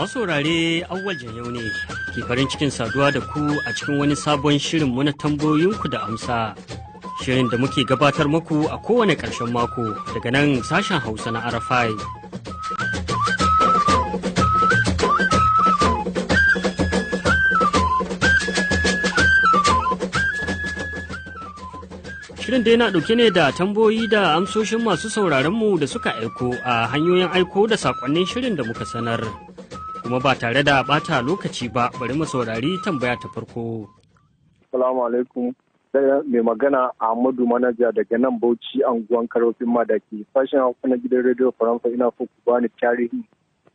Masu saurare Awwal Janyau ne ke farin cikin saduwa da ku a cikin wani sabon shirin mu na tambayoyinku da amsa. Shirin da muke gabatar muku a kowane ƙarshen mako daga nan sashen Hausa na Arafai. Shirin da yana ɗauke ne da tambayoyi da amsoshin masu sauraronmu da suka aiko a hanyoyin aiko da saƙonnin shirin da muka sanar. Kuma ba tare da ɓata lokaci ba, bari mu saurari tambaya ta farko. Salamu alaikum. Mai magana Ahmadu Manaja daga nan Bauchi anguwan Karofin Madaki. Sashen Hausa na gidan rediyo Faransa ina so ku bani tarihi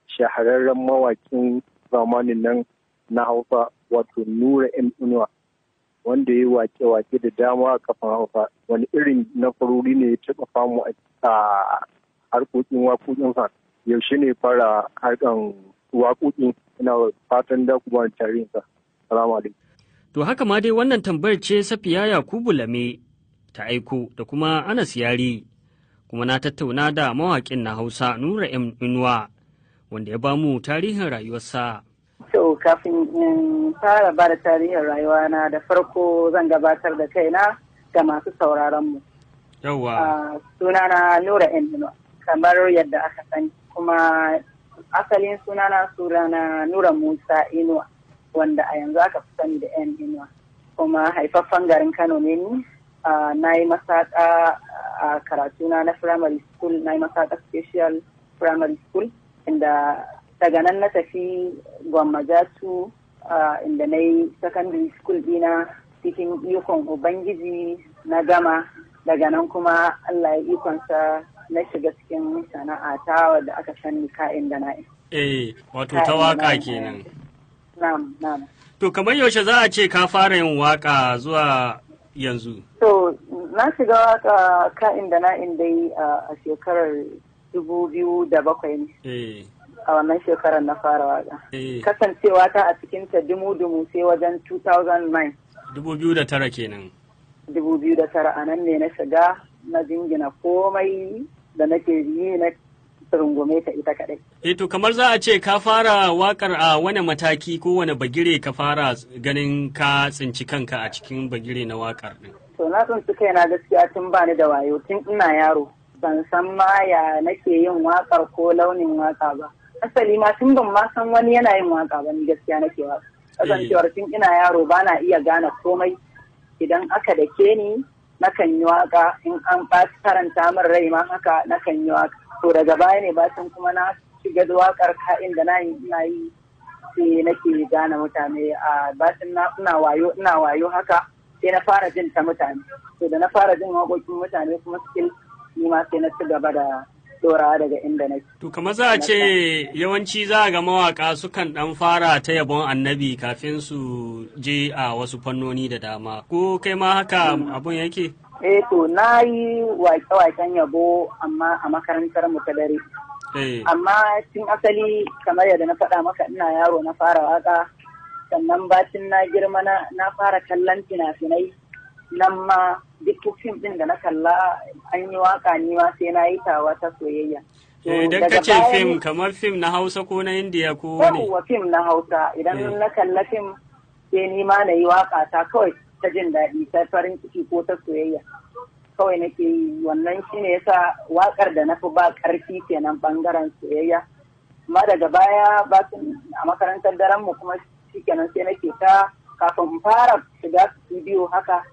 shahararren mawakin zamanin nan na Hausa wato Nura M Inuwa. Wanda ya yi wake-wake da dama a kafin Hausa, wani irin nasarori ne ya taɓa samu a harkokin waƙoƙinsa, yaushe ne fara harkan waƙoƙin, ina fatan da kuma tarihinsa. Salamu alaikum. To haka ma dai wannan tambayar ce Safiya Yakubu Lame ta aiko da kuma Anas Yari, kuma na tattauna da mawaƙin na Hausa Nura M Inuwa wanda ya bamu tarihin rayuwarsa. To kafin in fara ba da tarihin rayuwana da farko zan gabatar da kaina ga masu sauraronmu. Yawwa. Sunana Nura M Inuwa kamar yadda aka sani, kuma asalin sunana Nura Musa Inuwa wanda a yanzu aka fi sani da M Inuwa. Kuma haifaffen garin Kano ne ni. Na yi masaƙa a karatuna na primary school, na yi masaƙa special primary school inda daga nan na tafi Gwammaja2 inda na yi secondary school dina cikin ikon Ubangiji na gama. Daga nan kuma Allah ya ikonsa na shiga cikin sana'ata wadda aka sani ka'in da na'in. Wato ta waka kenan. Na'am. To kamar yaushe za a ce ka fara yin waka zuwa yanzu? To na shiga waka ka'in da na'in dai a shekarar 2007 ne. A wannan shekarar na fara waka. Kasancewa ta a cikinta dumu-dumu sai wajen 2009. 2009 kenan. 2009 a nan ne na shiga na jingina komai da nake yi na rungume ta ita kaɗai. To kamar za a ce ka fara wakar a wani mataki ko wani bagire ka fara ganin ka tsinci kanka a cikin bagire na wakar ɗin? To na tsinci kaina gaskiya tun bani da wayo tun ina yaro. Ban san ma ya nake yin wakar ko launin waka ba. Asali ma tun ban ma san wani yana yin waka ba ni gaskiya nake waka. Kasancewar tun ina yaro ba na iya gane komai. Idan aka dake ni nakan yi waka, in an ɓaci karanta min rai ma haka nakan yi waka. To daga baya ne bacin kuma na shiga da wakar ka'in da ina yi sai nake gane mutane a bacin ina wayo haka sai na fara jin ta mutane. To da na fara jin waƙoƙin mutane kuma still ni ma sai na ci gaba da dorawa daga inda nake. To kamar za a ce yawanci za a ga mawaka sukan dan fara ta yabon annabi kafin su je a wasu fannoni da dama. Ko kai ma haka abun yake? To na yi wake-waken yabo amma a makarantar mu ta dare. Amma tun asali kamar yadda na faɗa maka ina yaro na fara waka, sannan bacin na girma na fara kallon fina-finai. Nan ma duk fim ɗin da na kalla an yi waka ni ma sai na yi tawa ta soyayya. Idan ka ce fim kamar fim na Hausa ko na Indiya ko ne? Yawwa fim na Hausa, idan na kalla fim sai ni ma na yi waka ta kawai ta jin daɗi, ta farin ciki ko ta soyayya. Kawai nake yi wannan shine yasa wakar da na fi ba ƙarfi kenan ɓangaren soyayya. Amma daga baya a makarantar daren mu kuma shikenan sai nake ta kafin in fara shiga studio haka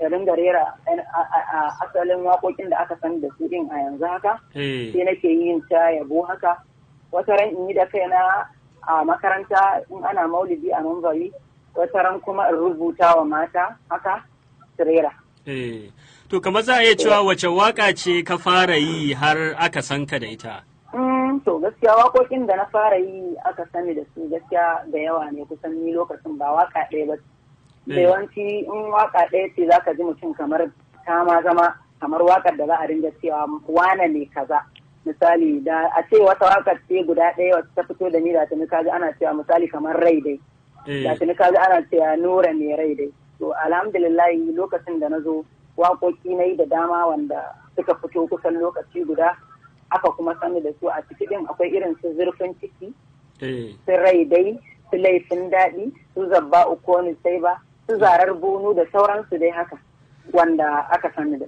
da ringa rera a asalin waƙoƙin da aka san da su din a yanzu haka. Sai nake yin ta yabo haka. Wata ran in yi da kaina a makaranta in ana maulidi a Mambari. Wata ran kuma in rubuta wa mata haka su rera. To kamar za a iya cewa wace waka ce ka fara yi har aka san ka da ita? To gaskiya waƙoƙin da na fara yi aka sani da su gaskiya da yawa ne, kusan ni lokacin ba waka ɗaya ba. Da yawanci in waka ɗaya ce za ka ji mutum kamar ta ma zama kamar wakar da za a ringa cewa wane ne kaza. Misali da a ce wata wakar ce guda ɗaya wacce ta fito da ni da tuni kaji ana cewa misali kamar rai dai. Da tuni kaji ana cewa Nura ne rai dai. To alhamdulillah lokacin da na zo waƙoƙi na yi da dama wanda suka fito kusan lokaci guda aka kuma sani da su a ciki din akwai irin su zurfin ciki su rai dai, su laifin daɗi, su zabba uku ni sai ba, su zarar bunu da sauransu dai haka wanda aka sani da.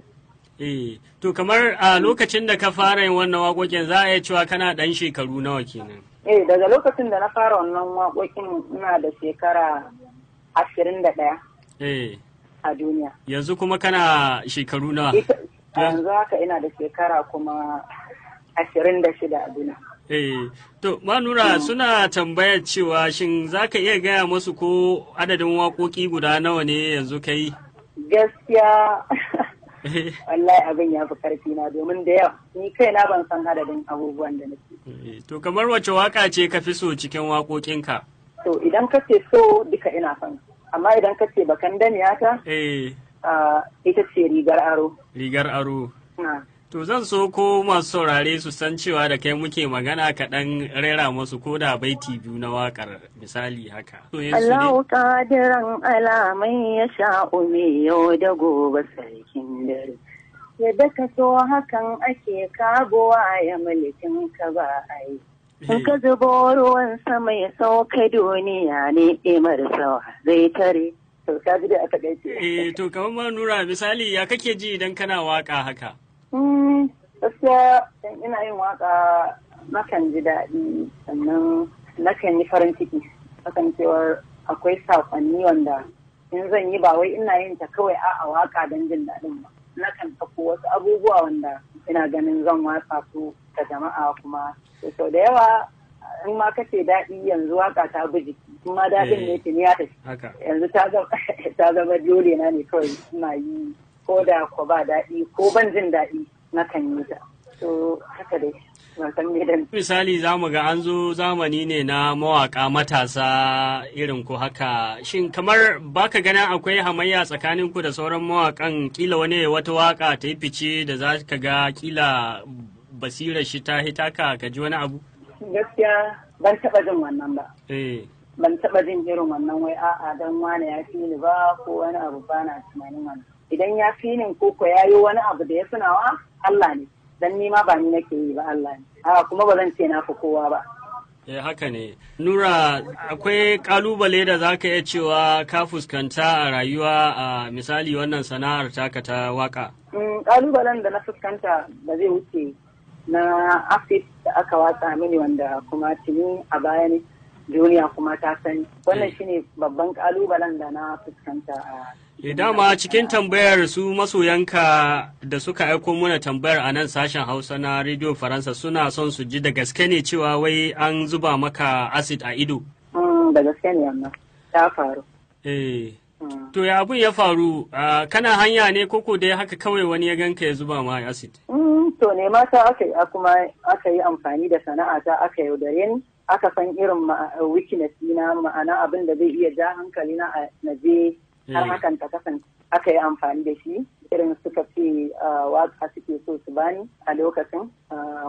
To kamar a lokacin da ka fara yin wannan waƙoƙin za a iya cewa kana ɗan shekaru nawa kenan? Daga lokacin da na fara wannan waƙoƙin ina da shekara 21 a duniya. Yanzu kuma kana shekaru nawa? Yanzu haka ina da shekara kuma 26 a duniya. To, Manura suna tambayar cewa shin za ka iya gaya masu ko adadin waƙoƙi guda nawa ne yanzu kai? Gaskiya, wallahi abin ya fi ƙarfi na domin da yawa, ni kaina ban san adadin abubuwan da nake. To, kamar wace waƙa ce ka fi so cikin waƙoƙinka? To, idan ka ce so duka ina son, amma idan ka ce bakan damiya ta, ita ce rigar aro. Rigar aro. To zan so ko masu saurare su san cewa da kai muke magana kaɗan rera masu ko da baiti biyu na waƙar misali haka. Allahu ƙadiran alamai ya sha'u me yau da gobe sarkin dare. Yadda ka so hakan ake kagowa ya mulkin ka ba a yi. In ka zubo ruwan sama ya sauka duniya ne imar sawa zai tare. To ka ji da aka gaishe. To kamar Nura misali ya kake ji idan kana waƙa haka? Gaskiya ina yin waka nakan ji daɗi sannan nakan yi farin ciki kasancewar akwai saƙonni wanda in zan yi ba wai ina yin ta kawai a waka don jin daɗin ba nakan ɗauko wasu abubuwa wanda ina ganin zan watsa su ga jama'a kuma sau da yawa in ma kace daɗi yanzu waka ta bi jiki in ma daɗin ne tuni ya tafi yanzu ta zama dole na ne kawai ina yi ko da ko ba daɗi ko ban jin daɗi na kan yi ta. To haka dai, ban san me da misali za mu ga an zo zamani ne na mawaƙa matasa irin ku haka. Shin kamar baka ganin akwai hamayya tsakanin ku da sauran mawaƙan kila wani wata waƙa ta yi fice da za ka ga kila basirar shi ta hitaka ka ji wani abu? Gaskiya ban taɓa jin wannan ba. Ban taɓa jin irin wannan wai a'a dan wane ya fi ni ba ko wani abu ba na tunanin wannan. Idan ya fi nin koko ya yi wani abu da ya sunawa Allah ne dan nima ba ni nake yi ba Allah ne kuma ba zan ce na fi kowa ba. Haka ne. Nura akwai kalubale da za ka iya cewa ka fuskanta a rayuwa a misali wannan sana'ar taka ta waka? Kalubalen da na fuskanta ba zai wuce na acid da aka watsa mini wanda kuma tuni a baya ne duniya kuma ta sani wannan shine babban kalubalen da na fuskanta a dama cikin tambayar su masoyanka da suka aiko muna tambayar a nan sashen Hausa na Radio Faransa suna son su ji da gaske ne cewa wai an zuba maka acid a ido. Da gaske ne amma ta faru. To ya abun ya faru kana hanya ne koko dai haka kawai wani ya ganka ya zuba ma acid? To ne mata kuma aka yi amfani da sana'ata aka yaudare ni aka san irin weakness na ma'ana abin da zai iya ja hankali na je har hakan ta kasance aka yi amfani da shi irin suka ce waka suke so su bani a lokacin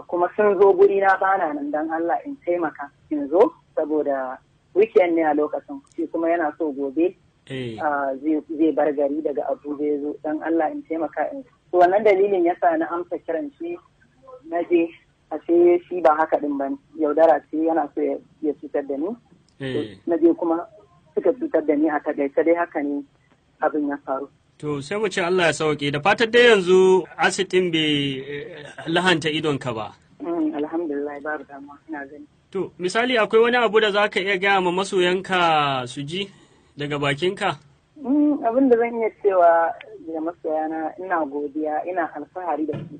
kuma sun zo guri na bana nan don Allah in taimaka in zo saboda weekend ne a lokacin shi kuma yana so gobe zai bar gari daga Abuja ya zo don Allah in taimaka in so wannan dalilin yasa na amsa kiran shi na je a ce shi ba haka din ba yaudara ce yana so ya cutar da ni na je kuma suka cutar da ni a takaice dai haka ne abin ya faru. To sai mu ce Allah ya sauke da fatar dai yanzu acid din bai lahanta idonka ba. Alhamdulillah babu damuwa ina gani. To misali akwai wani abu da zaka iya gaya ma masoyanka su ji daga bakinka? Abin da zan iya cewa da masoyana ina godiya ina alfahari da su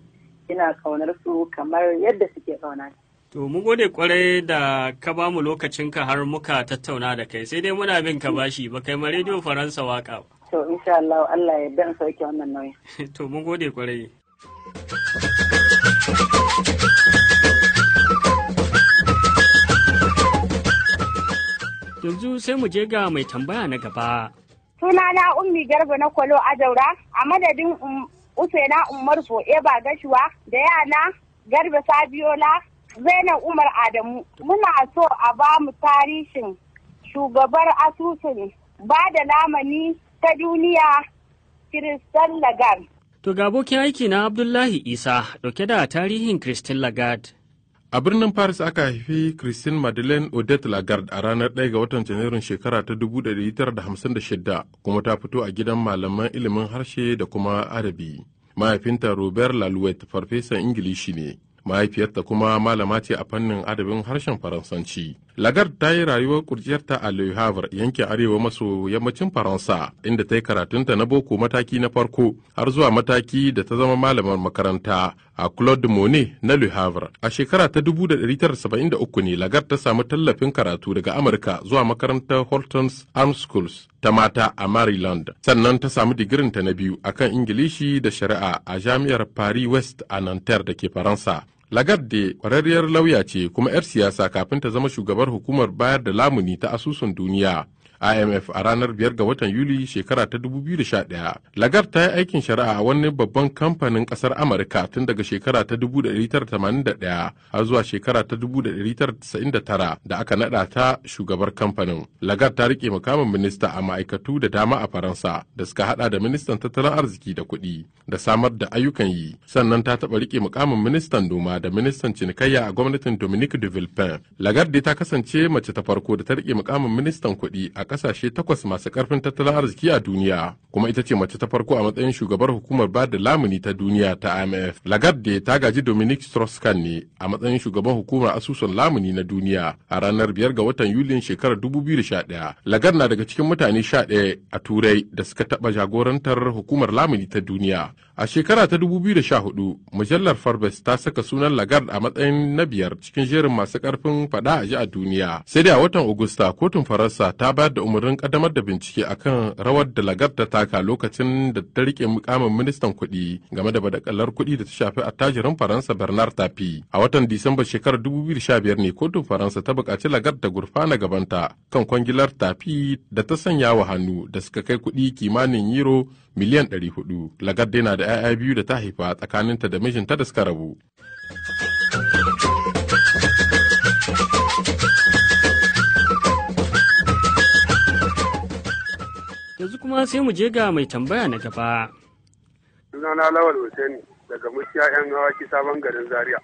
ina kaunar su kamar yadda suke kauna. To, mun gode kwarai da ka ba mu lokacinka har muka tattauna da kai, sai dai muna bin ka bashi ba kai ma Radio Faransa waka ba. To, insha Allah, Allah ya dan sauke wannan nauyi. To, mun gode kwarai. Yanzu sai mu je ga mai tambaya na gaba. Sunana Ummi Garba na Kwalo Ajaura, a madadin Usaina Umar Fo'eba Gashuwa da yana Garba Sabiola Zainab Umar Adamu, muna so a ba mu tarihin shugabar asusun ba da lamani ta duniya Christine Lagarde. To ga abokin aiki na Abdullahi Isa dauke da tarihin Christine Lagarde. A birnin Paris aka haifi Christine Madeleine Odette Lagarde a ranar 1 ga watan Janairun shekara ta 1956 kuma ta fito a gidan malaman ilimin harshe da kuma adabi. Mahaifinta Robert Lalouette farfesan Ingilishi ne, mahaifiyarta kuma malama ce a fannin adabin harshen Faransanci. Lagarde ta yi rayuwar kurciyarta a Le Havre yankin arewa maso yammacin Faransa, inda ta yi karatunta na boko mataki na farko har zuwa mataki da ta zama malamar makaranta a Claude Monet na Le Havre. A shekara ta 1973 ne Lagarde ta samu tallafin karatu daga Amurka zuwa makarantar Holton's Arms Schools ta mata a Maryland. Sannan ta samu digirinta na biyu akan Ingilishi da shari'a a Jami'ar Paris West a Nanterre da ke Faransa. Lagarde kwararriyar lauya ce kuma 'yar siyasa kafin ta zama shugabar hukumar bayar da lamuni ta asusun duniya IMF a ranar 5 ga watan Yuli shekara ta 2011. Lagarde ta yi aikin shari'a a wani babban kamfanin kasar Amurka tun daga shekara ta 1981 har zuwa shekara ta 1999 da aka nada ta shugabar kamfanin. Lagarde ta rike mukamin minista a ma'aikatu da dama a Faransa da suka hada da ministan tattalin arziki da kuɗi da samar da ayyukan yi. Sannan ta taɓa rike mukamin ministan noma da ministan cinikayya a gwamnatin Dominique de Villepin. Lagarde ta kasance mace ta farko da ta rike mukamin ministan kuɗi a kasashe 8 masu karfin tattalin arziki a duniya, kuma ita ce mace ta farko a matsayin shugabar hukumar ba da lamuni ta duniya ta IMF. Lagarde ta gaji Dominique Strauss-Kahn ne a matsayin shugaban hukumar asusun lamuni na duniya a ranar 5 ga watan Yulin shekarar 2011. Lagarde na daga cikin mutane 11 a Turai da suka taɓa jagorantar hukumar lamuni ta duniya. A shekara ta 2014, mujallar Forbes ta saka sunan Lagarde a matsayin na 5 cikin jerin masu karfin fada a ji a duniya. Sai da a watan Agusta, kotun Faransa ta bayar da umarnin kaddamar da bincike akan rawar da Lagarde ta taka lokacin da ta rike mukamin ministan kuɗi game da badakalar kuɗi da ta shafi attajirin Faransa Bernard Tapie. A watan Disamba shekarar 2015 ne kotun Faransa ta buƙaci Lagarde da gurfana gabanta kan kwangilar Tapie da ta sanya wa hannu da suka kai kuɗi kimanin euro miliyan 400. Lagarde na da 'ya'ya biyu da ta haifa tsakaninta da mijinta da suka rabu. Yanzu kuma sai mu je ga mai tambaya na gaba. Sunana Lawal Hussaini daga Muciya 'yan Awaki sabon garin Zaria.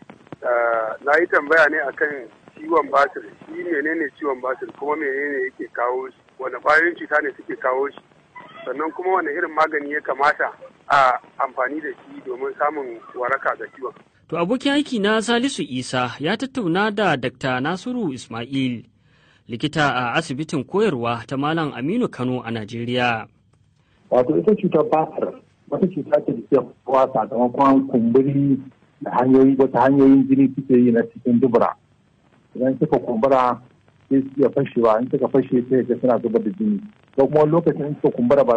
Na yi tambaya ne akan ciwon basir. Shi menene ciwon basir kuma menene yake kawo shi? Wane ƙwayoyin cuta ne suke kawo shi? Sannan kuma wane irin magani ya kamata a amfani da shi domin samun waraka ga ciwon? To abokin aiki na Salisu Isa ya tattauna da Dr. Nasiru Ismail, likita a asibitin koyarwa ta Malam Aminu Kano a Najeriya. Wato ita cutar basir wata cuta ce da ke kowa sakamakon kumburi da hanyoyin jini suke yi na cikin dubura. Idan suka kumbura sai su iya fashewa, in suka fashe sai ga suna zubar da jini. Ko kuma lokacin suka kumbura ba